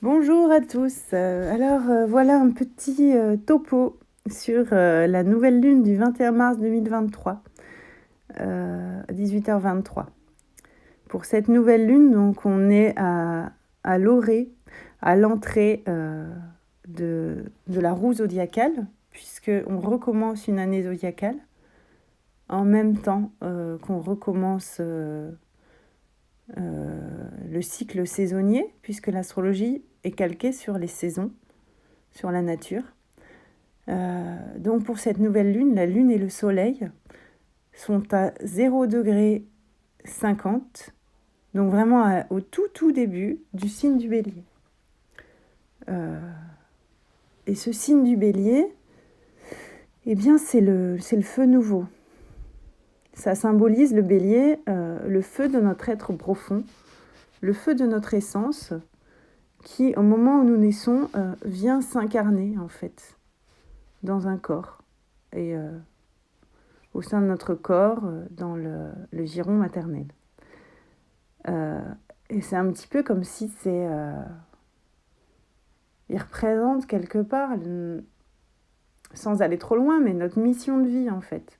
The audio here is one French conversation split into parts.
Bonjour à tous. Voilà un petit topo sur la nouvelle lune du 21 mars 2023 à 18h23. Pour cette nouvelle lune, donc, on est à l'orée, à l'entrée de la roue zodiacale, puisqu'on recommence une année zodiacale en même temps qu'on recommence le cycle saisonnier, puisque l'astrologie est calquée sur les saisons, sur la nature. Donc pour cette nouvelle lune, la lune et le soleil sont à 0 degré 50, donc vraiment au tout début du signe du bélier. Et ce signe du bélier, eh bien c'est le feu nouveau. Ça symbolise le bélier, le feu de notre être profond, le feu de notre essence, qui au moment où nous naissons vient s'incarner en fait dans un corps. Et au sein de notre corps, dans le giron maternel. Et c'est un petit peu comme si il représente quelque part, sans aller trop loin, mais notre mission de vie en fait.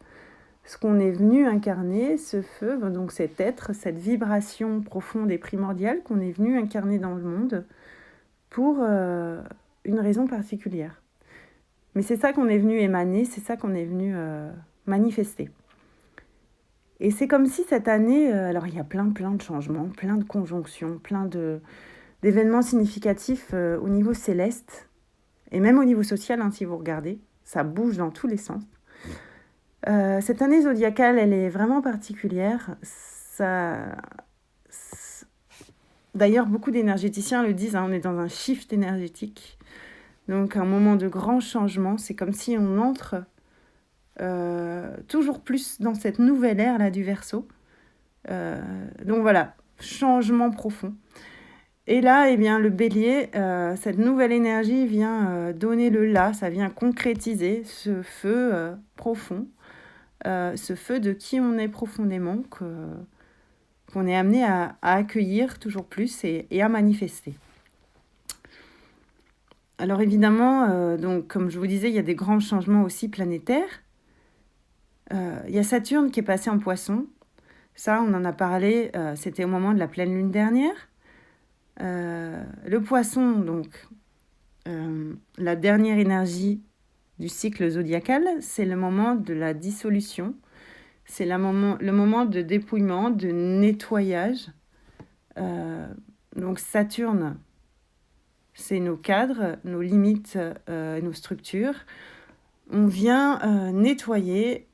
Ce qu'on est venu incarner, ce feu, donc cet être, cette vibration profonde et primordiale qu'on est venu incarner dans le monde pour une raison particulière. Mais c'est ça qu'on est venu émaner, c'est ça qu'on est venu manifester. Et c'est comme si cette année, alors il y a plein de changements, plein de conjonctions, d'événements significatifs au niveau céleste, et même au niveau social, si vous regardez, ça bouge dans tous les sens. Cette année zodiacale, elle est vraiment particulière. D'ailleurs, beaucoup d'énergéticiens le disent, on est dans un shift énergétique, donc un moment de grand changement. C'est comme si on entre toujours plus dans cette nouvelle ère là du Verseau. Donc voilà, changement profond. Et là, eh bien, le bélier, cette nouvelle énergie vient donner le là, ça vient concrétiser ce feu profond, ce feu de qui on est profondément, qu'on est amené à accueillir toujours plus et à manifester. Alors évidemment, donc, comme je vous disais, il y a des grands changements aussi planétaires. Il y a Saturne qui est passé en Poisson. Ça, on en a parlé, c'était au moment de la pleine lune dernière. Le Poisson, donc, la dernière énergie du cycle zodiacal, c'est le moment de la dissolution. C'est le moment de dépouillement, de nettoyage. Donc Saturne, c'est nos cadres, nos limites, nos structures. On vient nettoyer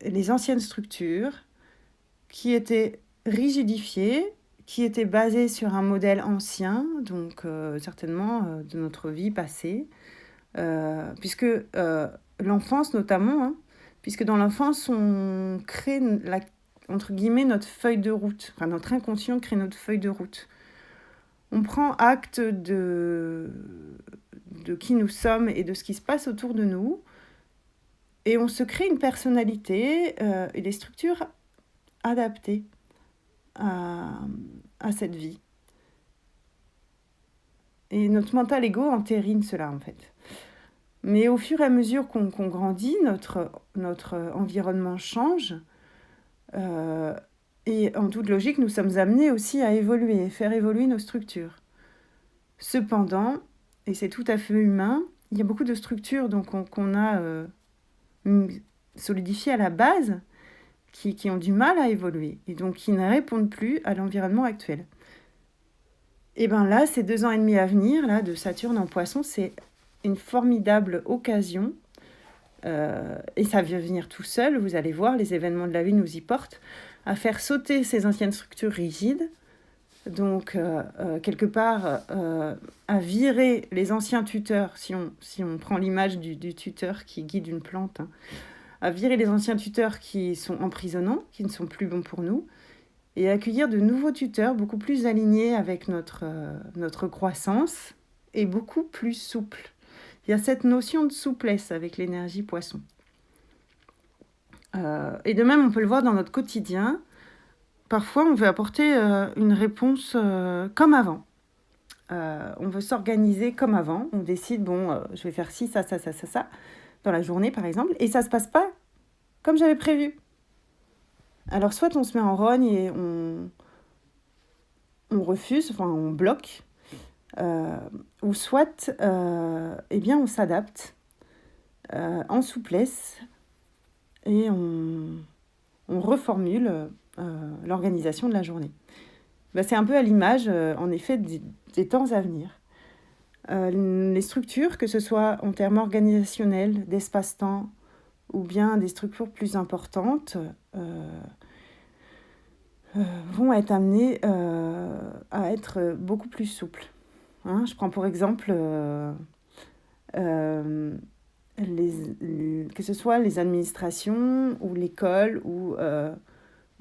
les anciennes structures qui étaient rigidifiées, qui étaient basées sur un modèle ancien, donc certainement de notre vie passée, puisque l'enfance notamment, puisque dans l'enfance, on crée, entre guillemets, notre feuille de route, enfin notre inconscient crée notre feuille de route. On prend acte de qui nous sommes et de ce qui se passe autour de nous, et on se crée une personnalité et des structures adaptées à cette vie. Et notre mental ego entérine cela, en fait. Mais au fur et à mesure qu'on grandit, notre environnement change. Et en toute logique, nous sommes amenés aussi à évoluer, faire évoluer nos structures. Cependant, et c'est tout à fait humain, il y a beaucoup de structures donc, qu'on a solidifiées à la base qui ont du mal à évoluer et donc qui ne répondent plus à l'environnement actuel. Et bien là, ces 2 ans et demi à venir, là, de Saturne en Poisson, c'est une formidable occasion. Et ça vient venir tout seul, vous allez voir, les événements de la vie nous y portent, à faire sauter ces anciennes structures rigides, donc quelque part à virer les anciens tuteurs, si on prend l'image du tuteur qui guide une plante, à virer les anciens tuteurs qui sont emprisonnants, qui ne sont plus bons pour nous, et accueillir de nouveaux tuteurs beaucoup plus alignés avec notre croissance et beaucoup plus souples. Il y a cette notion de souplesse avec l'énergie Poisson. Et de même, on peut le voir dans notre quotidien. Parfois, on veut apporter une réponse comme avant, on veut s'organiser comme avant. On décide, bon, je vais faire ci, ça, dans la journée, par exemple, et ça ne se passe pas comme j'avais prévu. Alors, soit on se met en rogne et on refuse, enfin, on bloque, ou soit, eh bien, on s'adapte en souplesse et on reformule l'organisation de la journée. C'est un peu à l'image, en effet, des temps à venir. Les structures, que ce soit en termes organisationnels, d'espace-temps, ou bien des structures plus importantes, vont être amenées à être beaucoup plus souples. Hein, je prends pour exemple que ce soit les administrations ou l'école ou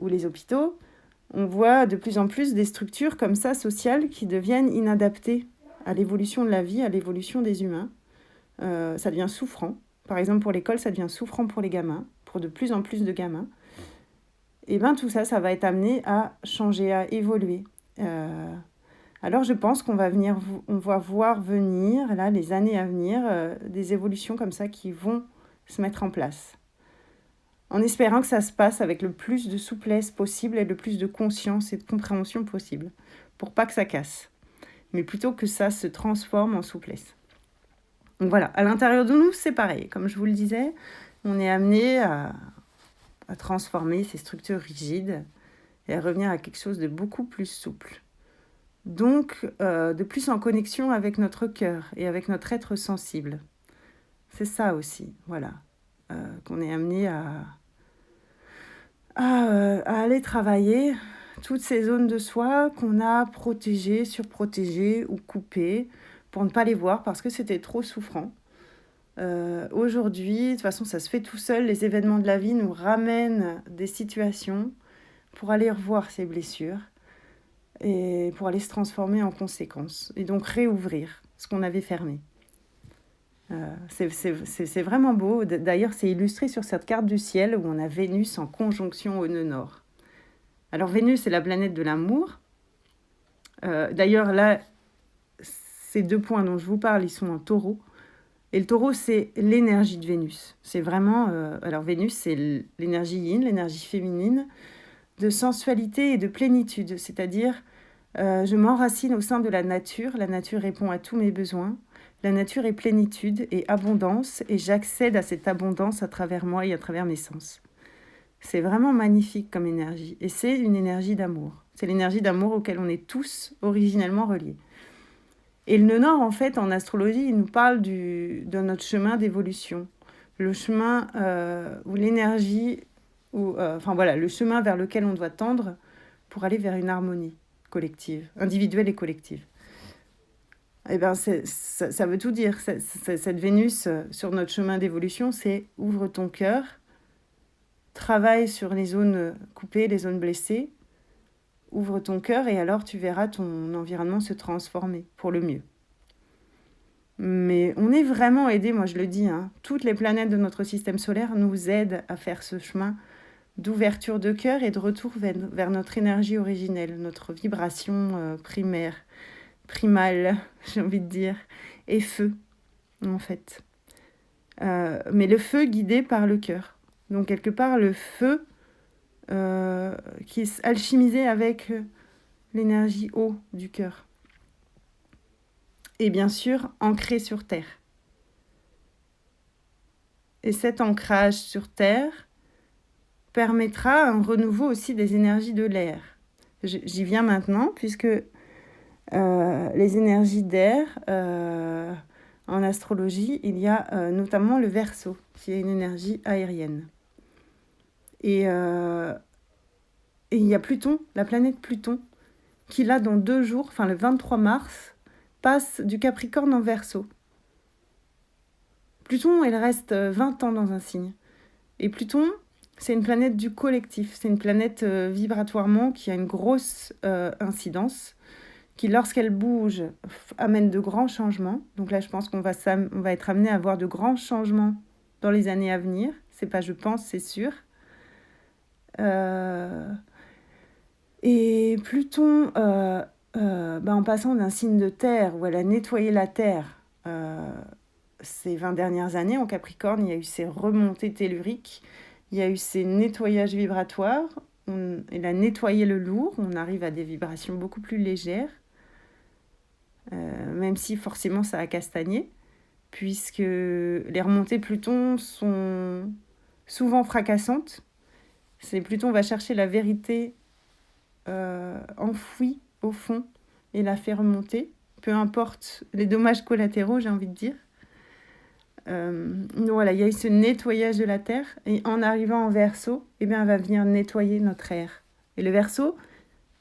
les hôpitaux. On voit de plus en plus des structures comme ça, sociales, qui deviennent inadaptées à l'évolution de la vie, à l'évolution des humains. Ça devient souffrant. Par exemple, pour l'école, ça devient souffrant pour les gamins, pour de plus en plus de gamins. Et bien, tout ça, ça va être amené à changer, à évoluer. Alors, je pense on va voir venir, là, les années à venir, des évolutions comme ça qui vont se mettre en place. En espérant que ça se passe avec le plus de souplesse possible et le plus de conscience et de compréhension possible, pour pas que ça casse, mais plutôt que ça se transforme en souplesse. Donc voilà, à l'intérieur de nous, c'est pareil. Comme je vous le disais, on est amené à transformer ces structures rigides et à revenir à quelque chose de beaucoup plus souple. Donc, de plus en connexion avec notre cœur et avec notre être sensible. C'est ça aussi, voilà, qu'on est amené à aller travailler toutes ces zones de soi qu'on a protégées, surprotégées ou coupées pour ne pas les voir parce que c'était trop souffrant. Aujourd'hui, de toute façon, ça se fait tout seul. Les événements de la vie nous ramènent des situations pour aller revoir ces blessures et pour aller se transformer en conséquence. Et donc réouvrir ce qu'on avait fermé. C'est vraiment beau. D'ailleurs, c'est illustré sur cette carte du ciel où on a Vénus en conjonction au nœud nord. Alors Vénus, c'est la planète de l'amour. D'ailleurs, là, ces 2 points dont je vous parle, ils sont en taureau. Et le taureau, c'est l'énergie de Vénus. C'est vraiment... alors Vénus, c'est l'énergie yin, l'énergie féminine, de sensualité et de plénitude. C'est-à-dire, je m'enracine au sein de la nature. La nature répond à tous mes besoins. La nature est plénitude et abondance. Et j'accède à cette abondance à travers moi et à travers mes sens. C'est vraiment magnifique comme énergie. Et c'est une énergie d'amour. C'est l'énergie d'amour auquel on est tous originellement reliés. Et le nœud nord, en fait, en astrologie, il nous parle de notre chemin d'évolution. Le chemin où l'énergie, le chemin vers lequel on doit tendre pour aller vers une harmonie collective, individuelle et collective. Eh bien, ça veut tout dire. Cette Vénus sur notre chemin d'évolution, c'est ouvre ton cœur, travaille sur les zones coupées, les zones blessées, ouvre ton cœur et alors tu verras ton environnement se transformer pour le mieux. Mais on est vraiment aidé, moi je le dis, hein. Toutes les planètes de notre système solaire nous aident à faire ce chemin d'ouverture de cœur et de retour vers notre énergie originelle, notre vibration primaire, primale, j'ai envie de dire, et feu, en fait. Mais le feu guidé par le cœur. Donc quelque part, le feu qui est alchimisé avec l'énergie eau du cœur. Et bien sûr, ancré sur terre. Et cet ancrage sur terre permettra un renouveau aussi des énergies de l'air. J'y viens maintenant, puisque les énergies d'air, en astrologie, il y a notamment le Verseau, qui est une énergie aérienne. Et il y a Pluton, la planète Pluton, qui là, dans 2 jours, le 23 mars, passe du Capricorne en Verseau. Pluton, elle reste 20 ans dans un signe. Et Pluton, c'est une planète du collectif. C'est une planète vibratoirement qui a une grosse incidence, qui, lorsqu'elle bouge, amène de grands changements. Donc là, je pense qu'on va être amené à voir de grands changements dans les années à venir. C'est pas je pense, c'est sûr. Et Pluton en passant d'un signe de terre où elle a nettoyé la terre ces 20 dernières années, en Capricorne, il y a eu ces remontées telluriques, il y a eu ces nettoyages vibratoires, elle a nettoyé le lourd, on arrive à des vibrations beaucoup plus légères, même si forcément ça a castagné, puisque les remontées Pluton sont souvent fracassantes. Pluton va chercher la vérité enfouie au fond et la fait remonter, peu importe les dommages collatéraux, j'ai envie de dire. Voilà, il y a eu ce nettoyage de la Terre, et en arrivant en Verseau, elle va venir nettoyer notre air. Et le Verseau,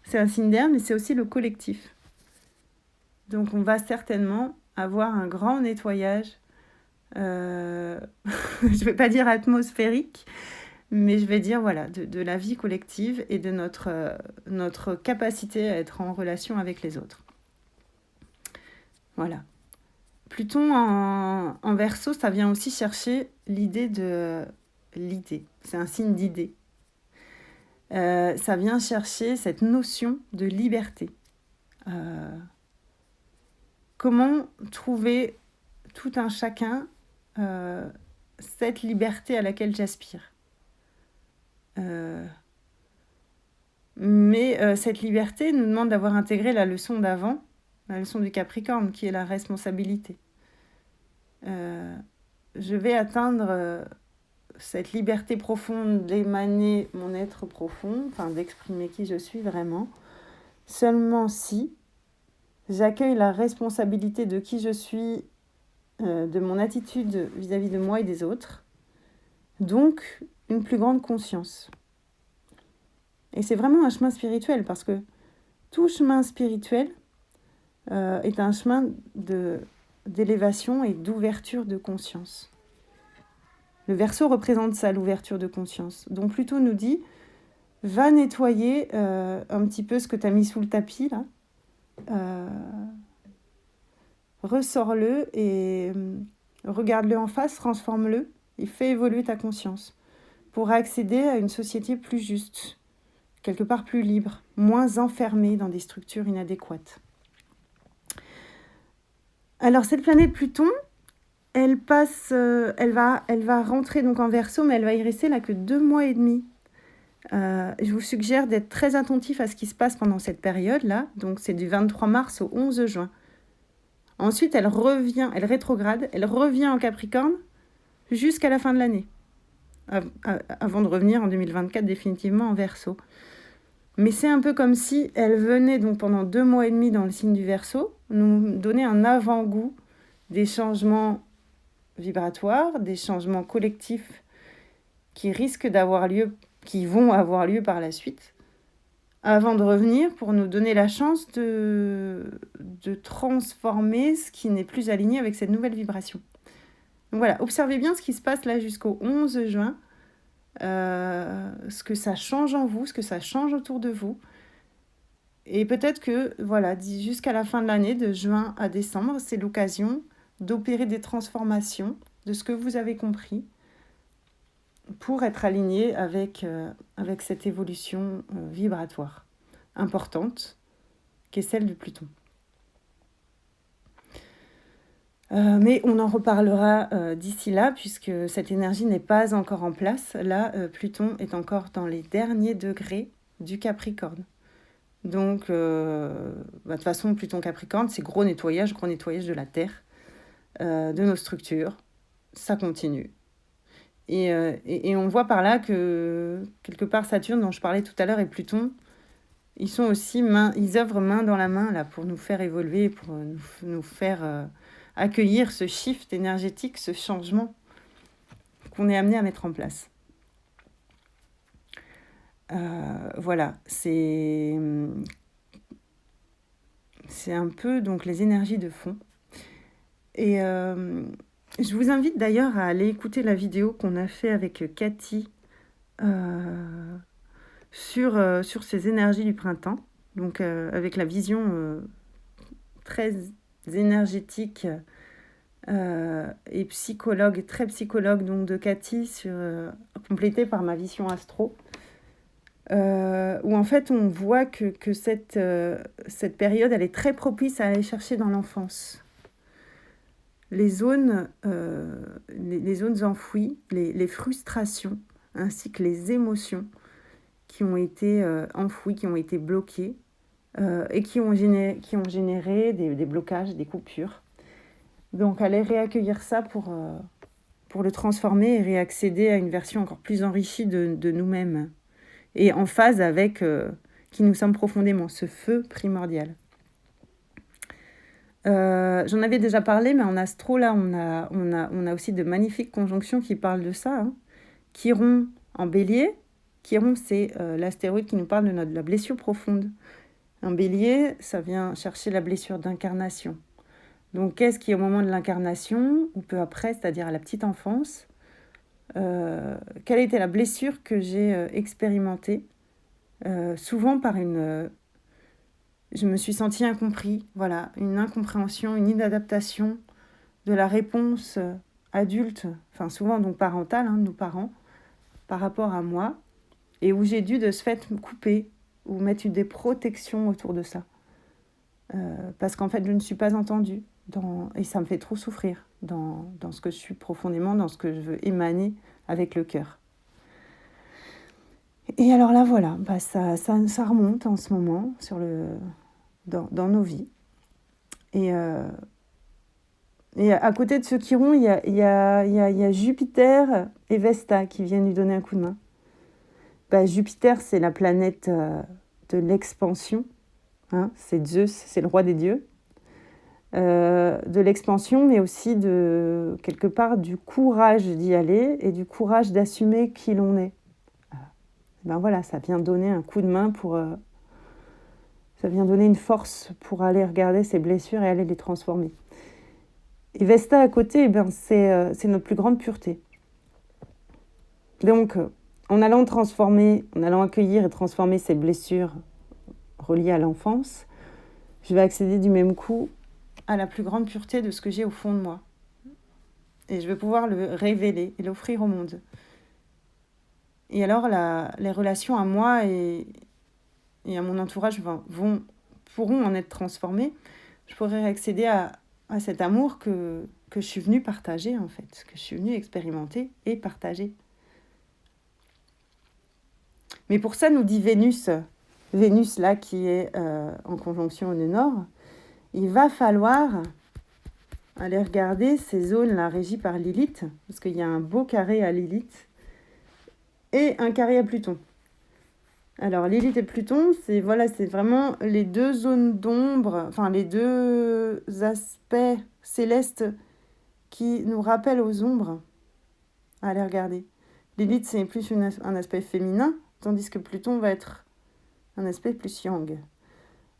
c'est un signe d'air, mais c'est aussi le collectif. Donc on va certainement avoir un grand nettoyage, je ne vais pas dire atmosphérique, mais je vais dire voilà, de la vie collective et de notre capacité à être en relation avec les autres. Voilà. Pluton en Verseau, ça vient aussi chercher l'idée de l'idée. C'est un signe d'idée. Ça vient chercher cette notion de liberté. Comment trouver tout un chacun cette liberté à laquelle j'aspire. Mais cette liberté nous demande d'avoir intégré la leçon d'avant, la leçon du Capricorne, qui est la responsabilité. Je vais atteindre cette liberté profonde d'émaner mon être profond, enfin d'exprimer qui je suis vraiment, seulement si j'accueille la responsabilité de qui je suis, de mon attitude vis-à-vis de moi et des autres, donc une plus grande conscience. Et c'est vraiment un chemin spirituel, parce que tout chemin spirituel est un chemin d'élévation et d'ouverture de conscience. Le Verseau représente ça, l'ouverture de conscience. Donc Pluton nous dit, va nettoyer un petit peu ce que tu as mis sous le tapis, là. Ressors-le et regarde-le en face, transforme-le et fais évoluer ta conscience pour accéder à une société plus juste, quelque part plus libre, moins enfermée dans des structures inadéquates. Alors cette planète Pluton, elle va rentrer donc en Verseau, mais elle va y rester là que 2 mois et demi. Je vous suggère d'être très attentif à ce qui se passe pendant cette période-là. Donc c'est du 23 mars au 11 juin. Ensuite, elle rétrograde, elle revient en Capricorne jusqu'à la fin de l'année, avant de revenir en 2024 définitivement en Verseau. Mais c'est un peu comme si elle venait donc pendant 2 mois et demi dans le signe du Verseau, nous donner un avant-goût des changements vibratoires, des changements collectifs qui risquent d'avoir lieu, qui vont avoir lieu par la suite, avant de revenir pour nous donner la chance de transformer ce qui n'est plus aligné avec cette nouvelle vibration. Donc voilà, observez bien ce qui se passe là jusqu'au 11 juin, ce que ça change en vous, ce que ça change autour de vous. Et peut-être que, voilà, jusqu'à la fin de l'année, de juin à décembre, c'est l'occasion d'opérer des transformations de ce que vous avez compris pour être aligné avec cette évolution vibratoire importante qui est celle de Pluton. Mais on en reparlera d'ici là, puisque cette énergie n'est pas encore en place. Là, Pluton est encore dans les derniers degrés du Capricorne. Donc, de toute façon, Pluton Capricorne, c'est gros nettoyage de la Terre, de nos structures. Ça continue. Et on voit par là que, quelque part, Saturne, dont je parlais tout à l'heure, et Pluton, ils sont aussi ils œuvrent main dans la main là, pour nous faire évoluer, pour nous faire accueillir ce shift énergétique, ce changement qu'on est amené à mettre en place. Voilà, c'est un peu donc les énergies de fond. Et je vous invite d'ailleurs à aller écouter la vidéo qu'on a fait avec Cathy sur ces énergies du printemps, donc avec la vision très énergétique et très psychologue donc de Cathy, complétée par ma vision astro. où en fait on voit que cette période, elle est très propice à aller chercher dans l'enfance. Les zones enfouies, les frustrations, ainsi que les émotions qui ont été enfouies, qui ont été bloquées, et qui ont généré des blocages, des coupures. Donc aller réaccueillir ça pour le transformer et réaccéder à une version encore plus enrichie de nous-mêmes et en phase avec qui nous sommes profondément, ce feu primordial. J'en avais déjà parlé, mais en astro, là, on a aussi de magnifiques conjonctions qui parlent de ça. Hein. Chiron en bélier. Chiron, c'est l'astéroïde qui nous parle de la blessure profonde. Un bélier, ça vient chercher la blessure d'incarnation. Donc, qu'est-ce qui, au moment de l'incarnation, ou peu après, c'est-à-dire à la petite enfance, quelle était la blessure que j'ai expérimentée, souvent par je me suis sentie incompris, voilà, une incompréhension, une inadaptation de la réponse adulte, enfin souvent donc parentale, de nos parents, par rapport à moi, et où j'ai dû de ce fait me couper ou mettre des protections autour de ça. Parce qu'en fait, je ne suis pas entendue, et ça me fait trop souffrir dans ce que je suis profondément, dans ce que je veux émaner avec le cœur. Et alors là, voilà, ça remonte en ce moment dans nos vies. Et à côté de ce Chiron, il y a Jupiter et Vesta qui viennent lui donner un coup de main. Jupiter, c'est la planète de l'expansion. Hein, c'est Zeus, c'est le roi des dieux. De l'expansion, mais aussi quelque part du courage d'y aller et du courage d'assumer qui l'on est. Voilà, ça vient donner un coup de main ça vient donner une force pour aller regarder ces blessures et aller les transformer. Et Vesta à côté, c'est notre plus grande pureté. Donc, en allant accueillir et transformer ces blessures reliées à l'enfance, je vais accéder du même coup à la plus grande pureté de ce que j'ai au fond de moi. Et je vais pouvoir le révéler et l'offrir au monde. Et alors, les relations à moi et à mon entourage pourront en être transformées. Je pourrai accéder à cet amour que je suis venue partager, en fait, que je suis venue expérimenter et partager. Mais pour ça, nous dit Vénus, là, qui est en conjonction au nœud nord, il va falloir aller regarder ces zones-là régies par Lilith, parce qu'il y a un beau carré à Lilith et un carré à Pluton. Alors, Lilith et Pluton, c'est vraiment les deux zones d'ombre, enfin les deux aspects célestes qui nous rappellent aux ombres. Allez regarder. Lilith, c'est plus un aspect féminin, tandis que Pluton va être un aspect plus yang.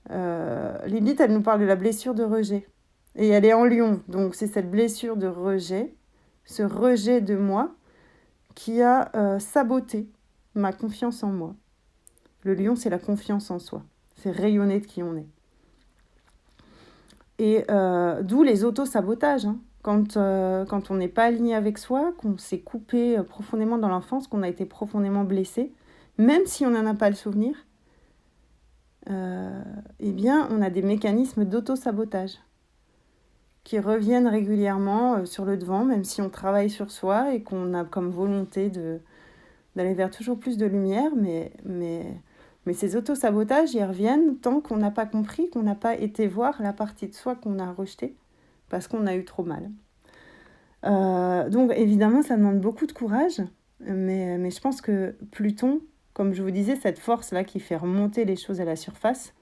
Lilith, elle nous parle de la blessure de rejet. Et elle est en Lion, donc c'est cette blessure de rejet, ce rejet de moi, qui a saboté ma confiance en moi. Le lion, c'est la confiance en soi. C'est rayonner de qui on est. Et d'où les auto-sabotages. Hein. Quand on n'est pas aligné avec soi, qu'on s'est coupé profondément dans l'enfance, qu'on a été profondément blessé, même si on n'en a pas le souvenir, on a des mécanismes d'auto-sabotage qui reviennent régulièrement sur le devant, même si on travaille sur soi et qu'on a comme volonté d'aller vers toujours plus de lumière, mais ces auto-sabotages, ils reviennent tant qu'on n'a pas compris, qu'on n'a pas été voir la partie de soi qu'on a rejetée, parce qu'on a eu trop mal. Donc évidemment, ça demande beaucoup de courage, mais je pense que Pluton, comme je vous disais, cette force-là qui fait remonter les choses à la surface,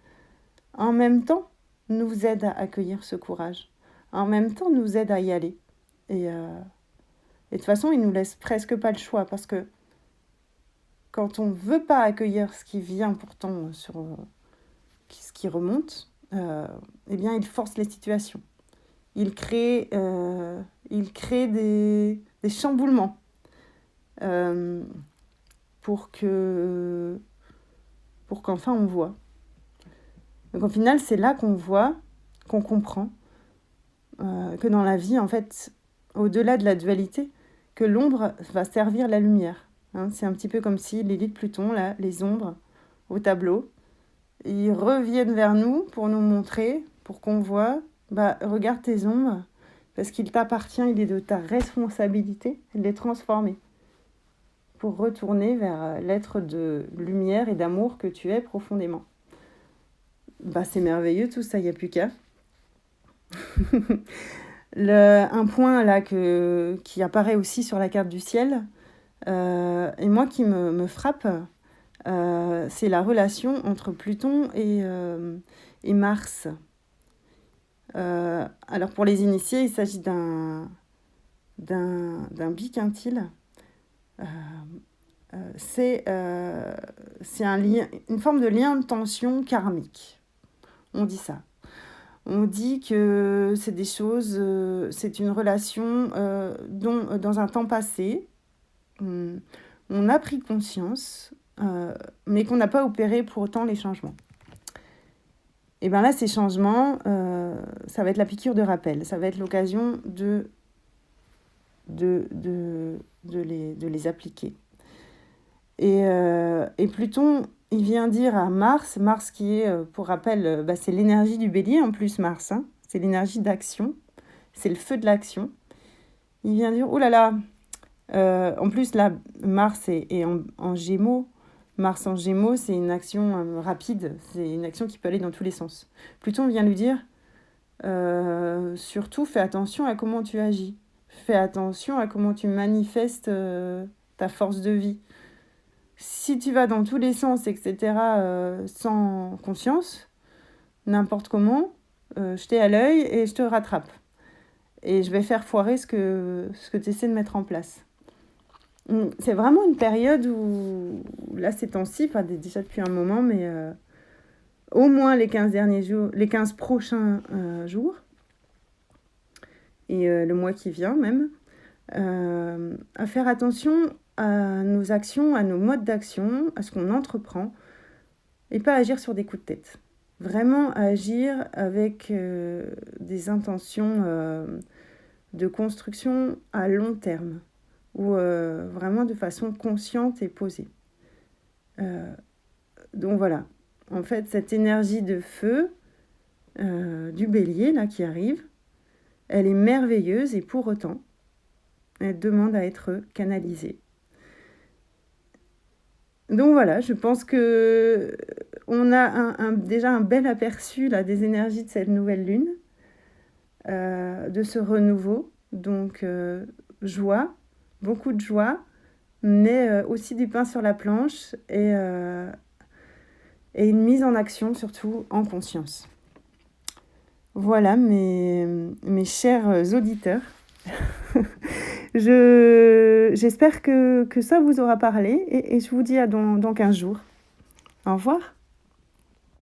en même temps, nous aide à accueillir ce courage. En même temps, nous aide à y aller. Et de toute façon, il ne nous laisse presque pas le choix, parce que quand on ne veut pas accueillir ce qui vient pourtant ce qui remonte, il force les situations. Il crée des chamboulements pour qu'enfin on voit. Donc au final, c'est là qu'on voit, qu'on comprend que dans la vie, en fait, au-delà de la dualité, que l'ombre va servir la lumière. Hein, c'est un petit peu comme si les lits de Pluton, là, les ombres au tableau, ils reviennent vers nous pour nous montrer, pour qu'on voit, bah, regarde tes ombres, parce qu'il t'appartient, il est de ta responsabilité de les transformer pour retourner vers l'être de lumière et d'amour que tu es profondément. Bah, c'est merveilleux tout ça, il n'y a plus qu'à. Un point là qui apparaît aussi sur la carte du ciel, et moi qui me frappe, c'est la relation entre Pluton et Mars. Alors pour les initiés, il s'agit d'un biquintile. C'est une forme de lien de tension karmique. On dit ça. On dit que c'est des choses, c'est une relation dont, dans un temps passé, on a pris conscience, mais qu'on n'a pas opéré pour autant les changements. Et bien là, ces changements, ça va être la piqûre de rappel. Ça va être l'occasion de les appliquer. Et Pluton, il vient dire à Mars qui est, pour rappel, c'est l'énergie du bélier en plus, Mars. Hein, c'est l'énergie d'action, c'est le feu de l'action. Il vient dire, oh là là, en plus là, Mars est en Gémeaux. Mars en Gémeaux, c'est une action rapide, c'est une action qui peut aller dans tous les sens. Pluton vient lui dire, surtout fais attention à comment tu agis. Fais attention à comment tu manifestes ta force de vie. Si tu vas dans tous les sens, etc., sans conscience, n'importe comment, je t'ai à l'œil et je te rattrape. Et je vais faire foirer ce que tu essaies de mettre en place. C'est vraiment une période où, là, ces temps-ci, déjà depuis un moment, mais au moins les 15 derniers jours, les 15 prochains jours, et le mois qui vient même, à faire attention à nos actions, à nos modes d'action, à ce qu'on entreprend, et pas agir sur des coups de tête. Vraiment agir avec des intentions de construction à long terme, ou vraiment de façon consciente et posée. Donc voilà, en fait, cette énergie de feu du bélier là qui arrive, elle est merveilleuse et pour autant, elle demande à être canalisée. Donc voilà, je pense que on a déjà un bel aperçu là, des énergies de cette nouvelle lune, de ce renouveau. Donc joie, beaucoup de joie, mais aussi du pain sur la planche et une mise en action surtout en conscience. Voilà mes chers auditeurs. J'espère que ça vous aura parlé et je vous dis à dans 15 jours. Au revoir.